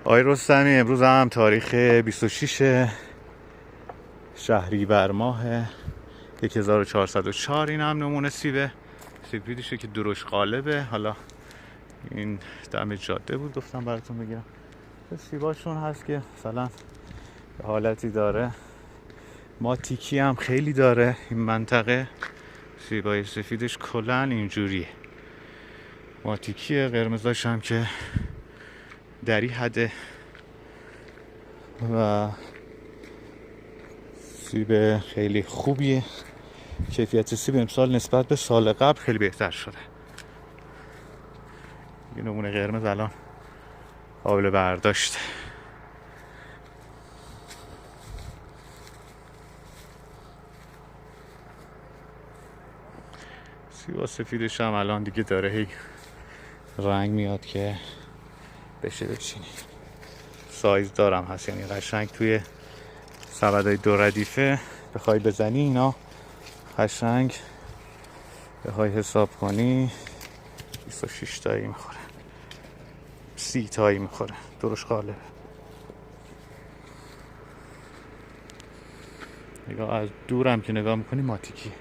آقای رستمی، امروز هم تاریخ 26 شهریور ماه 1404. این هم نمونه سیب سفیدشه که درشت قالبه. حالا این دم جاده بود گفتم براتون بگیرم. سیباشون هست که مثلا حالتی داره، ما تیکی هم خیلی داره این منطقه. سیبای سفیدش کلن اینجوریه، ما تیکیه. قرمزاش هم که دری حده و سیب خیلی خوبیه. کیفیت سیب امسال نسبت به سال قبل خیلی بهتر شده. یه نمونه قرمز الان قابل برداشت. سیب سفیدش هم الان دیگه داره هی رنگ میاد که بشه بچینی. سایز دارم هست، یعنی قشنگ توی سبدای دو ردیفه بخوای بزنی اینا قشنگ بخوای حساب کنی 26 تایی میخوره، 30 تایی میخوره. درشت قالب. نگاه از دورم که نگاه میکنی ماتیکی.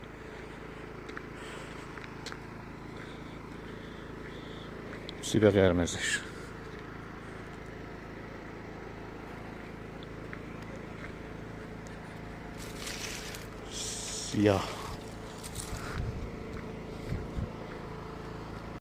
سیب قرمزش سیاه.